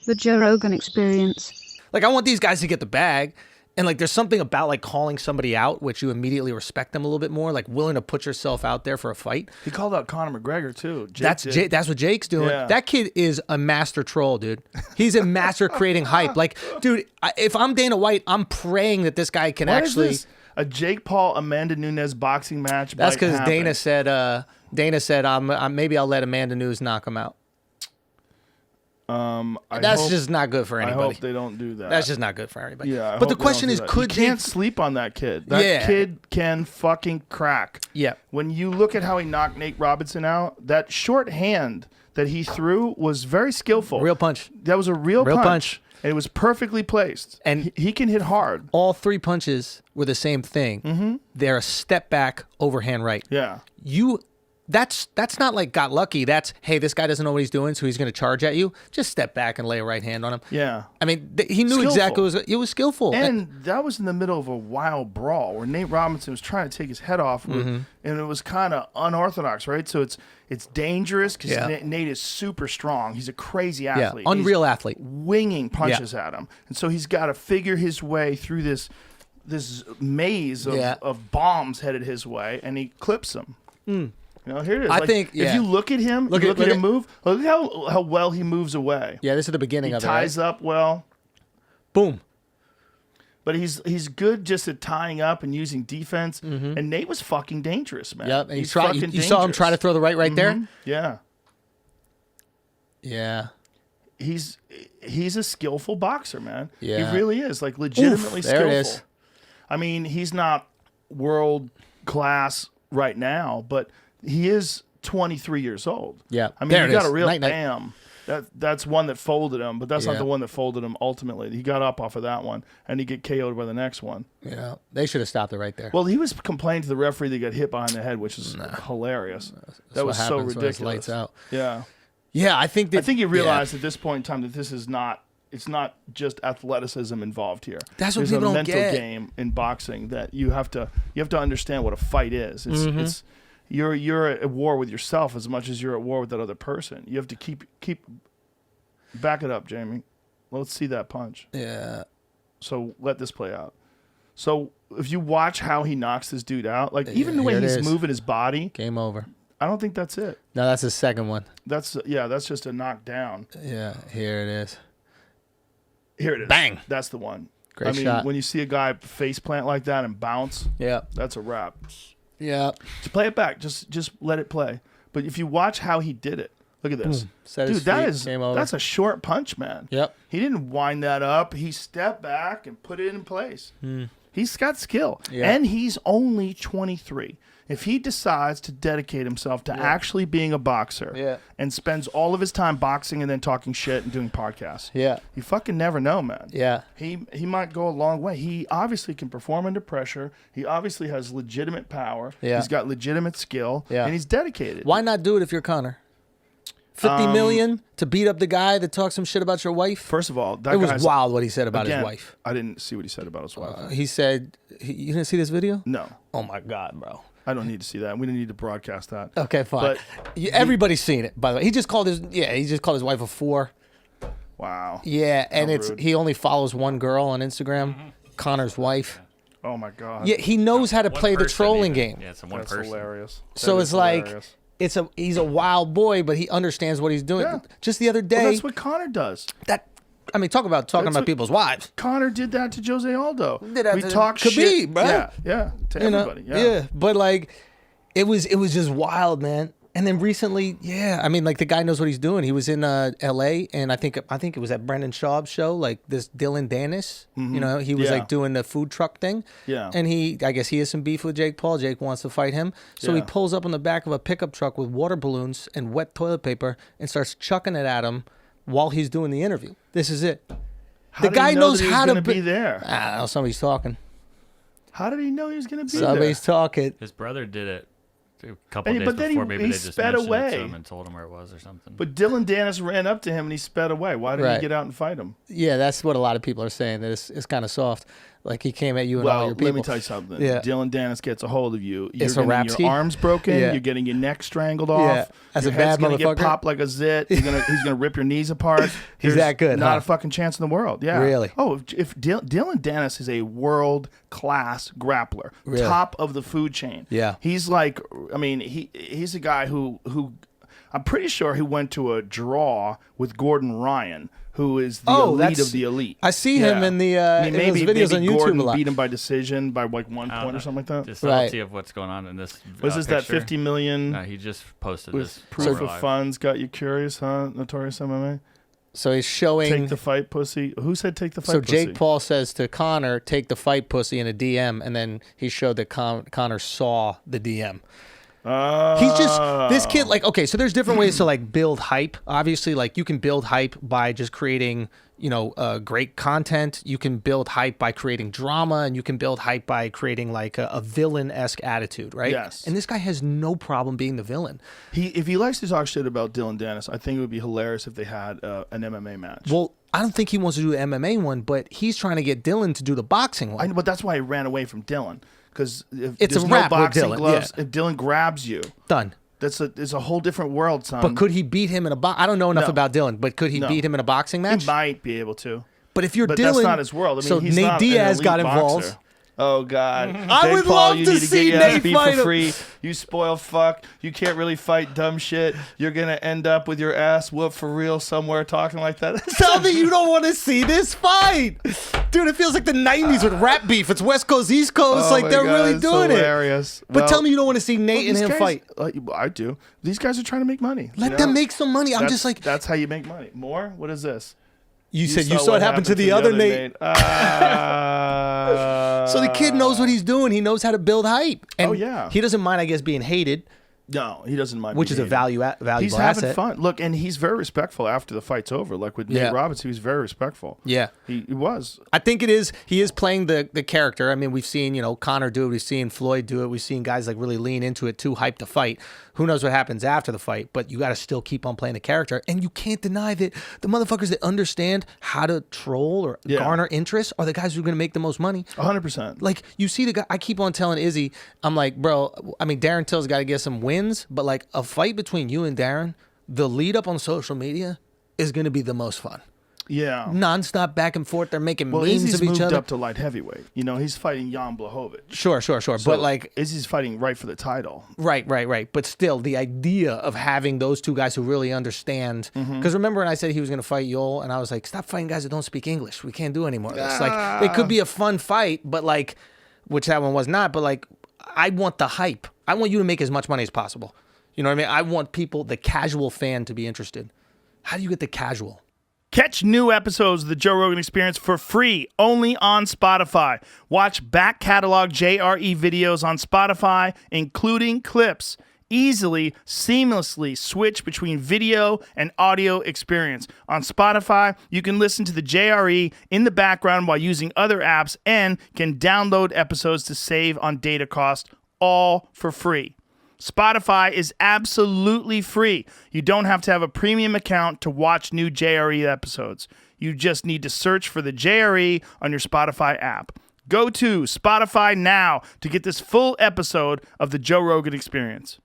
The Joe Rogan Experience. Like, I want these guys to get the bag. And, like, there's something about, like, calling somebody out, which you immediately respect them a little bit more, like, willing to put yourself out there for a fight. He called out Conor McGregor, too. That's what Jake's doing. Yeah. That kid is a master troll, dude. He's a master creating hype. Like, dude, if I'm Dana White, I'm praying that this guy can What actually... is this? A Jake Paul, Amanda Nunes boxing match? That's because Dana said, maybe I'll let Amanda Nunes knock him out. That's just not good for anybody. I hope they don't do that. That's just not good for anybody. Yeah, but the question is, could you can't sleep on that kid. That Yeah. kid can fucking crack. Yeah. When you look at how he knocked Nate Robinson out, that short hand that he threw was very skillful. Real punch. That was a real punch. And it was perfectly placed. And he can hit hard. All three punches were the same thing. Mm-hmm. They're a step back, overhand right. Yeah. That's not like got lucky. That's, hey, this guy doesn't know what he's doing, so he's going to charge at you. Just step back and lay a right hand on him. Yeah. I mean, he knew Skillful. exactly it was skillful. And that was in the middle of a wild brawl where Nate Robinson was trying to take his head off, and it was kind of unorthodox, right? So it's dangerous because Nate is super strong. He's a crazy athlete. Unreal athlete. Winging punches at him. And so he's got to figure his way through this maze of bombs headed his way, and he clips them. You know, here it is. I think if you look at him, look at him move. Look at how well he moves away. Yeah, this is the beginning of it. He ties up well. Boom. But he's good just at tying up and using defense. And Nate was fucking dangerous, man. Yep. And he's you saw him try to throw the right there. Yeah. Yeah. He's a skillful boxer, man. Yeah. He really is, like legitimately skillful. There it is. I mean, he's not world class right now, but he is 23 years old. Yeah. I mean, there you it got is. a real Night. bam. That's one that folded him, but that's not Yeah. the one that folded him ultimately. He got up off of that one, and he get KO'd by the next one. Yeah. They should have stopped it right there. Well, he was complaining to the referee that he got hit behind the head, which is hilarious. That was so ridiculous. Lights out. Yeah. Yeah, I think he realized at this point in time that this is not. It's not just athleticism involved here. That's what There's people a don't mental get. game in boxing that you have to understand what a fight is. It's you're at war with yourself as much as you're at war with that other person. You have to keep back it up, Jamie. Let's see that punch. Yeah. So let this play out. So if you watch how he knocks this dude out, like even the way here it he's is. moving his body, Game over. I don't think that's it. No, that's the second one. That's just a knockdown. Yeah, here it is. Here it is. Bang. That's the one. Great I mean, shot. when you see a guy face plant like that and bounce, Yeah. that's a wrap. Yeah. Just play it back. Just let it play. But if you watch how he did it, look at this. Set his Dude, that feet, is game over. that's a short punch, man. Yep. He didn't wind that up. He stepped back and put it in place. He's got skill. Yeah. And he's only 23. If he decides to dedicate himself to actually being a boxer and spends all of his time boxing and then talking shit and doing podcasts, you fucking never know, man. Yeah. He might go a long way. He obviously can perform under pressure. He obviously has legitimate power. Yeah. He's got legitimate skill. Yeah. And he's dedicated. Why not do it if you're Connor? 50 million to beat up the guy that talks some shit about your wife? First of all, that It was guy's, wild what he said about again, his wife. I didn't see what he said about his wife. He said, you didn't see this video? No. Oh my God, bro. I don't need to see that. We don't need to broadcast that. Okay, fine. But everybody's seen it, by the way. He just called his wife a 4. Wow. Yeah, and How rude. he only follows one girl on Instagram, Connor's wife. Oh my God. Yeah, he knows how to One play the person trolling even. game. Yeah, it's a one That's person. hilarious. So That it's is like hilarious. he's a wild boy, but he understands what he's doing. Yeah. Just the other day, Well, that's what Connor does. talking about That's what- people's wives. Connor did that to Jose Aldo. Did that we to talk Khabib, shit. bro. Yeah. To You know? everybody. Yeah. But like, it was just wild, man. And then recently, I mean, like the guy knows what he's doing. He was in L.A. and I think it was at Brendan Schaub's show, like this Dylan Dennis. You know, he was Yeah. like doing the food truck thing. Yeah. And I guess he has some beef with Jake Paul. Jake wants to fight him, so he Yeah. pulls up on the back of a pickup truck with water balloons and wet toilet paper and starts chucking it at him while he's doing the interview. This is it. How The did he guy know knows that he was how to gonna be there. I don't know. Somebody's talking. How did he know he was going to be Somebody's there? talking. His brother did it a couple And- days but then before. he Maybe they just sped mentioned it away. to him and told him where it was or something. But Dylan Dennis ran up to him and he sped away. Why didn't Right. he get out and fight him? Yeah, that's what a lot of people are saying. That it's kind of soft. Like he came at you and all Well, your people. let me tell you something. Yeah. Dylan Dennis gets a hold of you. You're It's a getting Rapsky? your arms broken. Yeah. You're getting your neck strangled Yeah. off. As your a head's bad gonna get motherfucker? popped like a zit. He's gonna rip your knees apart. He's There's that good, Not huh? a fucking chance in the world. Yeah. Really? Oh, if Dylan Dennis is a world class grappler, Really? top of the food chain. Yeah. He's like, I mean, he's a guy who I'm pretty sure he went to a draw with Gordon Ryan, who is the elite that's- of the elite. I see him in the in those videos on YouTube Gordon a lot. beat him by decision by like 1 I don't point or know. something like that. The subtlety of what's going on in this. Was this that picture. 50 million No, he just posted with this. proof over of live. funds got you curious, huh? Notorious MMA. So he's showing. Take the fight, pussy. Who said take the fight? So pussy? Jake Paul says to Connor, "Take the fight, pussy," in a DM, and then he showed that Connor saw the DM. He's just this kid. Like, okay, so there's different ways to like build hype. Obviously, like you can build hype by just creating, great content. You can build hype by creating drama, and you can build hype by creating like a villain-esque attitude, right? Yes. And this guy has no problem being the villain. If he likes to talk shit about Dylan Dennis, I think it would be hilarious if they had an MMA match. Well, I don't think he wants to do the MMA one, but he's trying to get Dylan to do the boxing one. I know, but that's why I ran away from Dylan, because if It's there's a no wrap with boxing Dylan, gloves, yeah. if Dylan grabs you, Done. it's a whole different world, son. But could he beat him in a box? I don't know enough No. about Dylan, but could he No. beat him in a boxing he match? might be able to. But if you're But Dylan, that's not his world. I mean, so he's Nate not an Diaz elite got involved. boxer. Oh God! I Jake would Paul, love you to need to see get your Nate ass beat fight for him. free. You spoil fuck. You can't really fight dumb shit. You're gonna end up with your ass whooped for real somewhere talking like that. Tell me you don't want to see this fight, dude. It feels like the '90s with rap beef. It's West Coast, East Coast. Oh like my they're God, really it's doing hilarious. it. But Well, tell me you don't want to see Nate and these him guys- fight. I do. These guys are trying to make money. Let you them know? make some money. I'm That's- just like that's how you make money. More? What is this? you said. You saw what happened to the other Nate. So the kid knows what he's doing. He knows how to build hype. And Oh, yeah. he doesn't mind, I guess, being hated, No, he doesn't mind. which being is a hated. valuable He's having asset. fun. Look, and he's very respectful after the fight's over. Like with Yeah. Nate Roberts, he was very respectful. Yeah. He was. I think it is. He is playing the character. I mean, we've seen Connor do it. We've seen Floyd do it. We've seen guys like really lean into it to hype the fight. Who knows what happens after the fight? But you got to still keep on playing the character, and you can't deny that the motherfuckers that understand how to troll or Yeah. garner interest are the guys who are going to make the most money. 100%. Like you see the guy. I keep on telling Izzy, I'm like, bro. I mean, Darren Till's got to get some wins, but like a fight between you and Darren, the lead up on social media is going to be the most fun. Yeah. Nonstop back and forth. They're making Well, memes Izzy's of each moved other. up to light heavyweight. He's fighting Jan Blachowicz. Sure. So But like, Izzy's fighting right for the title. right. But still, the idea of having those two guys who really understand. Because remember when I said he was going to fight Yoel, and I was like, stop fighting guys that don't speak English. We can't do any more of this. Like, it could be a fun fight, but like, which that one was not. But like, I want the hype. I want you to make as much money as possible. You know what I mean? I want people, the casual fan, to be interested. How do you get the casual? Catch new episodes of the Joe Rogan Experience for free only on Spotify. Watch back catalog JRE videos on Spotify, including clips. Easily, seamlessly switch between video and audio experience. On Spotify, you can listen to the JRE in the background while using other apps and can download episodes to save on data cost, all for free. Spotify is absolutely free. You don't have to have a premium account to watch new JRE episodes. You just need to search for the JRE on your Spotify app. Go to Spotify now to get this full episode of the Joe Rogan Experience.